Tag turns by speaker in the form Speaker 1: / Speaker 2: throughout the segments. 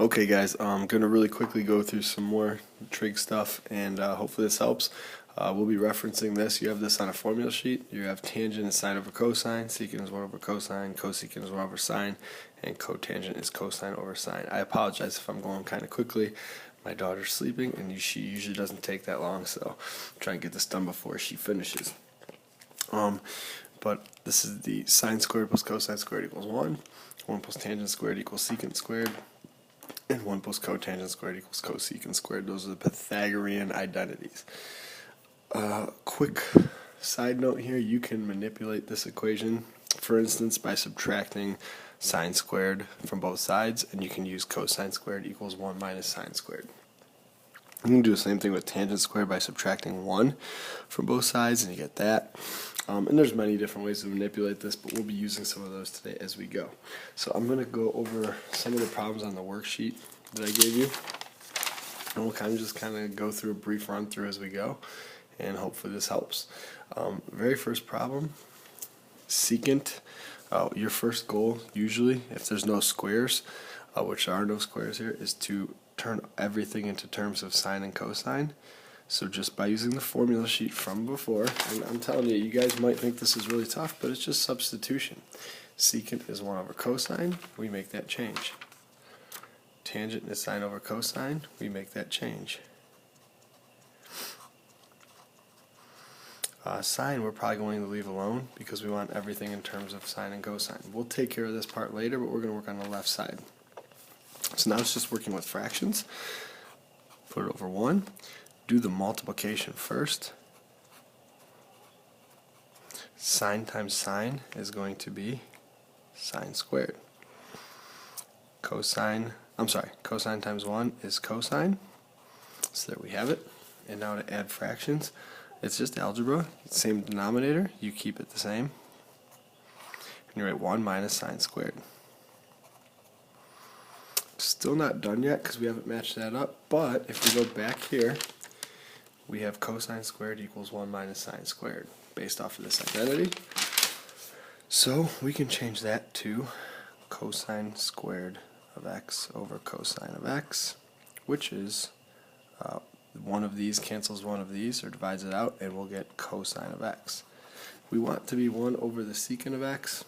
Speaker 1: Okay guys, I'm going to really quickly go through some more trig stuff and hopefully this helps. We'll be referencing this. You have this on a formula sheet. You have tangent is sine over cosine, secant is 1 over cosine, cosecant is 1 over sine, and cotangent is cosine over sine. I apologize if I'm going kind of quickly. My daughter's sleeping and she usually doesn't take that long, so I'm trying to get this done before she finishes. But this is the sine squared plus cosine squared equals 1. 1 plus tangent squared equals secant squared. And 1 plus cotangent squared equals cosecant squared. Those are the Pythagorean identities. Quick side note here, you can manipulate this equation, for instance, by subtracting sine squared from both sides, and you can use cosine squared equals 1 minus sine squared. You can do the same thing with tangent squared by subtracting 1 from both sides, and you get that. And there's many different ways to manipulate this, but we'll be using some of those today as we go. So I'm going to go over some of the problems on the worksheet that I gave you, and we'll kind of go through a brief run through as we go, and hopefully this helps. Very first problem, secant. Your first goal, usually, if there's no squares, which there are no squares here, is to turn everything into terms of sine and cosine. So just by using the formula sheet from before, and I'm telling you, you guys might think this is really tough, but it's just substitution. Secant is 1 over cosine, we make that change. Tangent is sine over cosine, we make that change. Sine we're probably going to leave alone because we want everything in terms of sine and cosine. We'll take care of this part later, but we're going to work on the left side. So now it's just working with fractions. Put it over 1. Do the multiplication first. Sine times sine is going to be sine squared. Cosine times 1 is cosine. So there we have it. And now to add fractions, it's just algebra. Same denominator, you keep it the same. And you write 1 minus sine squared. Still not done yet because we haven't matched that up, but if we go back here, we have cosine squared equals 1 minus sine squared based off of this identity. So we can change that to cosine squared of x over cosine of x, which is one of these cancels one of these or divides it out, and we'll get cosine of x. We want to be 1 over the secant of x.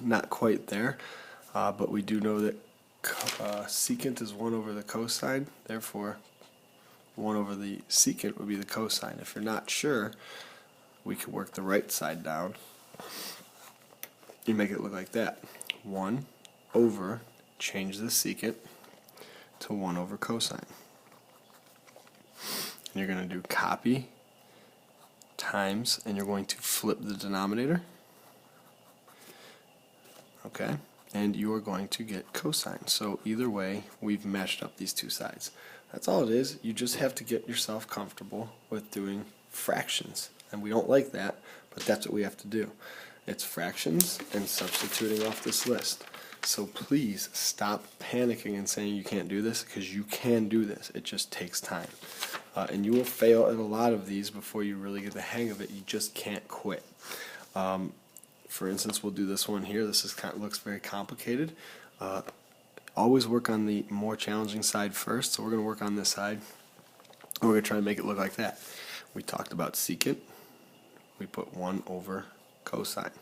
Speaker 1: Not quite there, but we do know that secant is 1 over the cosine, therefore 1 over the secant would be the cosine. If you're not sure, we could work the right side down. You make it look like that. 1 over, change the secant to 1 over cosine. And you're going to do copy times, and you're going to flip the denominator. Okay? And you are going to get cosine. So either way, we've matched up these two sides. That's all it is. You just have to get yourself comfortable with doing fractions. And we don't like that, but that's what we have to do. It's fractions and substituting off this list. So please stop panicking and saying you can't do this, because you can do this. It just takes time. And you will fail at a lot of these before you really get the hang of it. You just can't quit. For instance, we'll do this one here. This looks very complicated. Always work on the more challenging side first. So we're going to work on this side. And we're going to try and make it look like that. We talked about secant. We put 1 over cosine.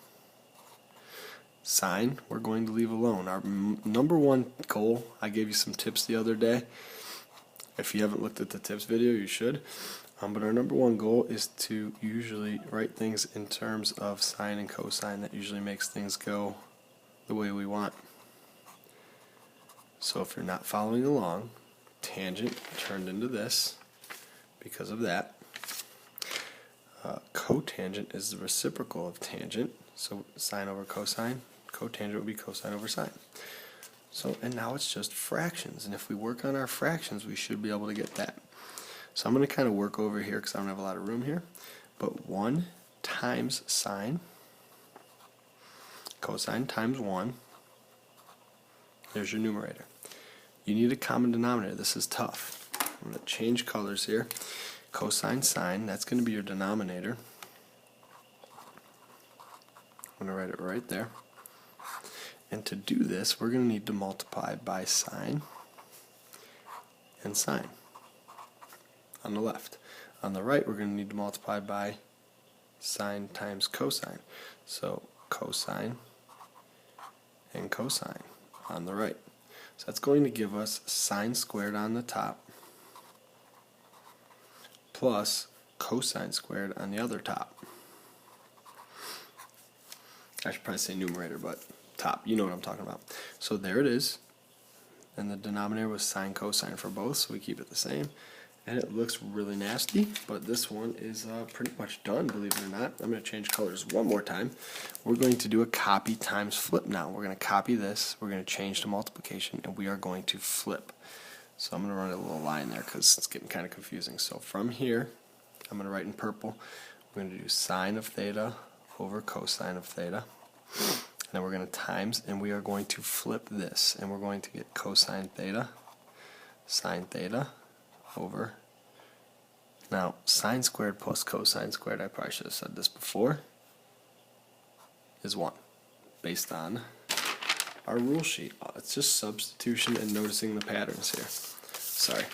Speaker 1: Sine, we're going to leave alone. Our number one goal, I gave you some tips the other day. If you haven't looked at the tips video, you should. But our number one goal is to usually write things in terms of sine and cosine. That usually makes things go the way we want. So if you're not following along, tangent turned into this because of that. Cotangent is the reciprocal of tangent, so sine over cosine. Cotangent would be cosine over sine. So, and now it's just fractions, and if we work on our fractions, we should be able to get that. So I'm going to kind of work over here because I don't have a lot of room here. But 1 times sine, cosine times 1, there's your numerator. You need a common denominator. This is tough. I'm going to change colors here. Cosine sine, that's going to be your denominator. I'm going to write it right there. And to do this, we're going to need to multiply by sine and sine on the left. On the right, we're going to need to multiply by sine times cosine. So cosine and cosine on the right. So that's going to give us sine squared on the top plus cosine squared on the other top. I should probably say numerator, but top, you know what I'm talking about. So there it is, and the denominator was sine cosine for both, so we keep it the same. And it looks really nasty, but this one is pretty much done, believe it or not. I'm going to change colors one more time. We're going to do a copy times flip now. We're going to copy this, we're going to change to multiplication, and we are going to flip. So I'm going to run a little line there because it's getting kind of confusing. So from here, I'm going to write in purple, we're going to do sine of theta over cosine of theta. And then we're going to times, and we are going to flip this, and we're going to get cosine theta, sine theta, over. Now, sine squared plus cosine squared, I probably should have said this before, is 1, based on our rule sheet. It's just substitution and noticing the patterns here. Sorry.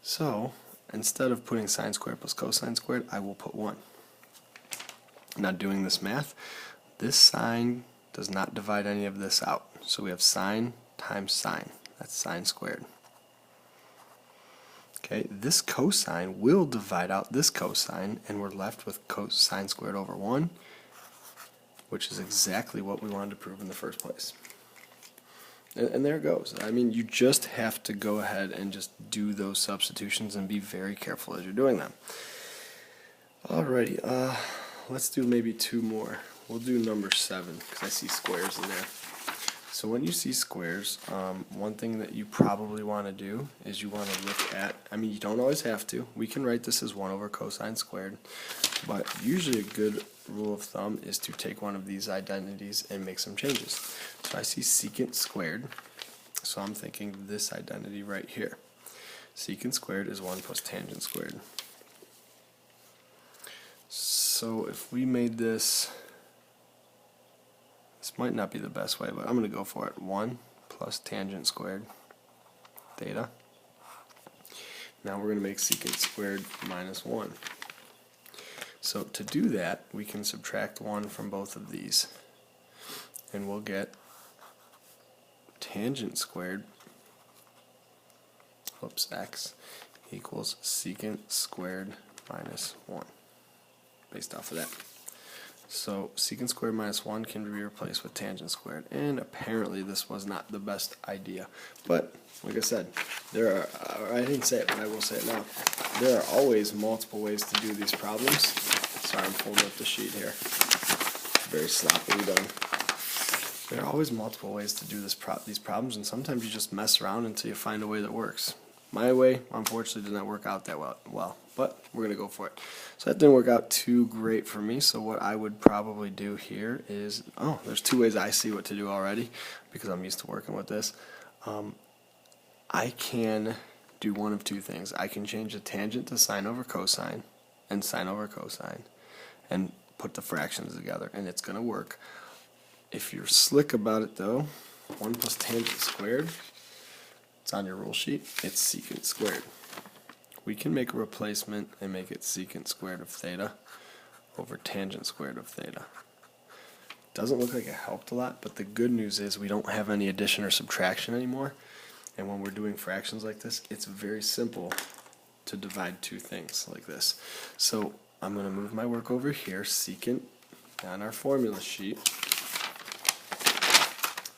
Speaker 1: So, instead of putting sine squared plus cosine squared, I will put 1. Now, doing this math, this sine does not divide any of this out. So we have sine times sine. That's sine squared. Okay, this cosine will divide out this cosine, and we're left with cosine squared over 1, which is exactly what we wanted to prove in the first place. And there it goes. I mean, you just have to go ahead and just do those substitutions and be very careful as you're doing them. Alrighty, let's do maybe 2 more. We'll do number 7, because I see squares in there. So when you see squares, one thing that you probably want to do is you want to look at, I mean, you don't always have to. We can write this as 1 over cosine squared, but usually a good rule of thumb is to take one of these identities and make some changes. So I see secant squared, so I'm thinking this identity right here. Secant squared is 1 plus tangent squared. So if we made this might not be the best way, but I'm going to go for it. 1 plus tangent squared theta. Now we're going to make secant squared minus 1. So to do that, we can subtract 1 from both of these, and we'll get tangent squared, x equals secant squared minus 1, based off of that. So secant squared minus 1 can be replaced with tangent squared, and apparently this was not the best idea. But like I said, there are, I didn't say it, but I will say it now, there are always multiple ways to do these problems. Sorry, I'm folding up the sheet here. Very sloppily done. There are always multiple ways to do these problems, and sometimes you just mess around until you find a way that works. My way, unfortunately, did not work out that well, but we're going to go for it. So that didn't work out too great for me, so what I would probably do here is, there's 2 ways I see what to do already, because I'm used to working with this. I can do one of 2 things. I can change the tangent to sine over cosine, and sine over cosine, and put the fractions together, and it's going to work. If you're slick about it, though, 1 plus tangent squared, it's on your rule sheet, it's secant squared. We can make a replacement and make it secant squared of theta over tangent squared of theta. Doesn't look like it helped a lot, but the good news is we don't have any addition or subtraction anymore, and when we're doing fractions like this, it's very simple to divide 2 things like this. So I'm going to move my work over here. Secant on our formula sheet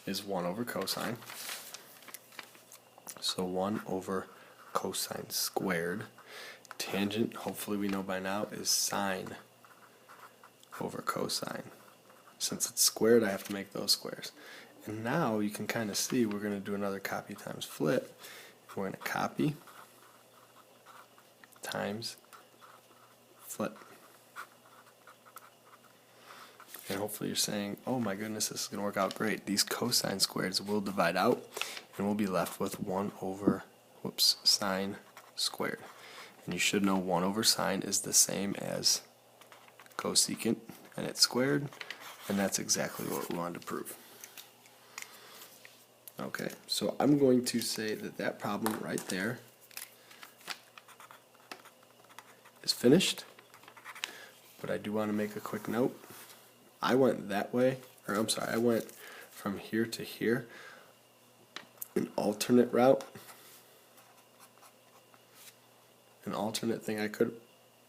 Speaker 1: is 1 over cosine. So 1 over cosine squared. Tangent, hopefully we know by now, is sine over cosine. Since it's squared, I have to make those squares. And now you can kind of see we're going to do another copy times flip. We're going to copy times flip. And hopefully you're saying, oh my goodness, this is going to work out great. These cosine squareds will divide out, and we'll be left with 1 over sine squared. And you should know 1 over sine is the same as cosecant, and it's squared, and that's exactly what we wanted to prove. Okay, so I'm going to say that that problem right there is finished, but I do want to make a quick note. I went that way, or I'm sorry, I went from here to here. An alternate route, an alternate thing I could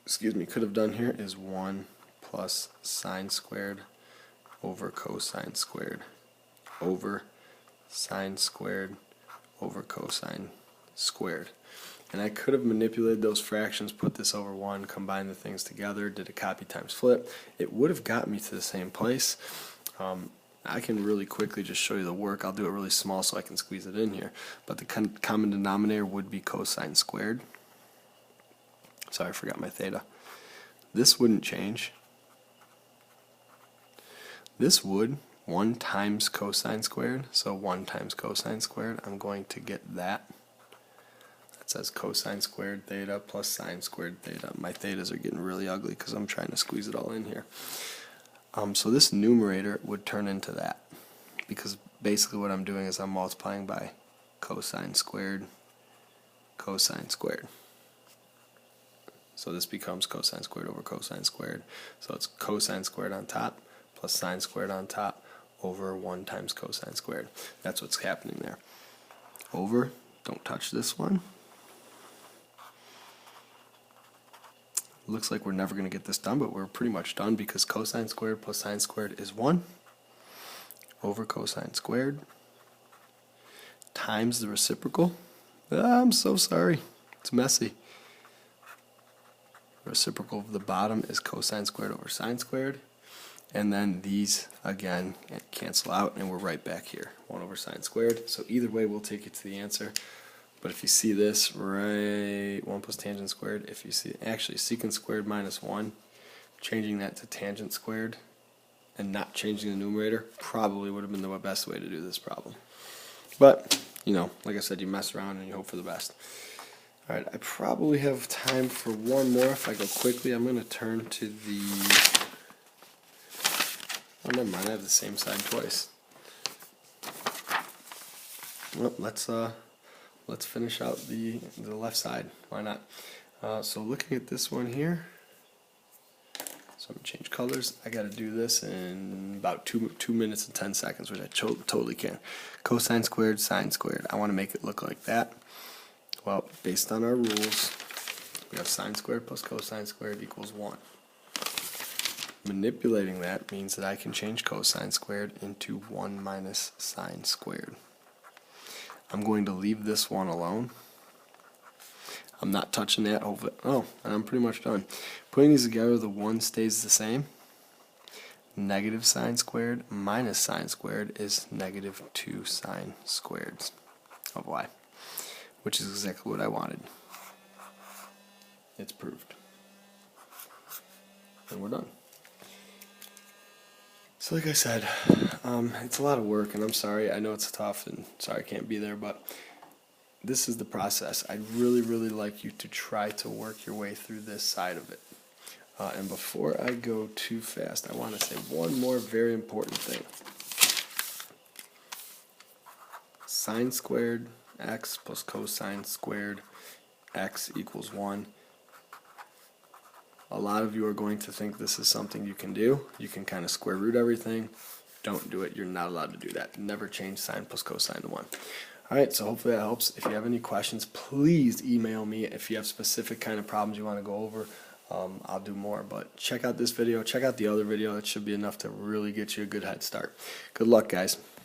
Speaker 1: have done here is 1 plus sine squared over cosine squared over sine squared over cosine squared. And I could have manipulated those fractions, put this over 1, combined the things together, did a copy times flip. It would have got me to the same place. I can really quickly just show you the work. I'll do it really small so I can squeeze it in here. But the common denominator would be cosine squared. Sorry, I forgot my theta. This wouldn't change. This would, 1 times cosine squared, so 1 times cosine squared, I'm going to get that. That says cosine squared theta plus sine squared theta. My thetas are getting really ugly because I'm trying to squeeze it all in here. So this numerator would turn into that, because basically what I'm doing is I'm multiplying by cosine squared, cosine squared. So this becomes cosine squared over cosine squared. So it's cosine squared on top plus sine squared on top over 1 times cosine squared. That's what's happening there. Over, don't touch this one. Looks like we're never going to get this done, but we're pretty much done, because cosine squared plus sine squared is 1 over cosine squared times the reciprocal. I'm so sorry. It's messy. The reciprocal of the bottom is cosine squared over sine squared. And then these, again, cancel out, and we're right back here. 1 over sine squared. So either way, we'll take it to the answer. But if you see this, right, 1 plus tangent squared, if you see, actually, secant squared minus 1, changing that to tangent squared and not changing the numerator probably would have been the best way to do this problem. But, you know, like I said, you mess around and you hope for the best. Alright, I probably have time for one more. If I go quickly, I'm going to turn to the... Oh, never mind, I have the same side twice. Well, let's finish out the left side. Why not? So looking at this one here, so I'm going to change colors. I got to do this in about 2 minutes and 10 seconds, which I totally can. Cosine squared, sine squared. I want to make it look like that. Well, based on our rules, we have sine squared plus cosine squared equals 1. Manipulating that means that I can change cosine squared into 1 minus sine squared. I'm going to leave this one alone. I'm not touching that over. Oh, and I'm pretty much done. Putting these together, the 1 stays the same. Negative sine squared minus sine squared is negative 2 sine squared of y, which is exactly what I wanted. It's proved. And we're done. So like I said, it's a lot of work, and I'm sorry. I know it's tough, and sorry I can't be there, but this is the process. I'd really, really like you to try to work your way through this side of it. And before I go too fast, I want to say one more very important thing. Sine squared x plus cosine squared x equals 1. A lot of you are going to think this is something you can do. You can kind of square root everything. Don't do it. You're not allowed to do that. Never change sine plus cosine to 1. Alright, so hopefully that helps. If you have any questions, please email me. If you have specific kind of problems you want to go over, I'll do more. But check out this video. Check out the other video. It should be enough to really get you a good head start. Good luck, guys.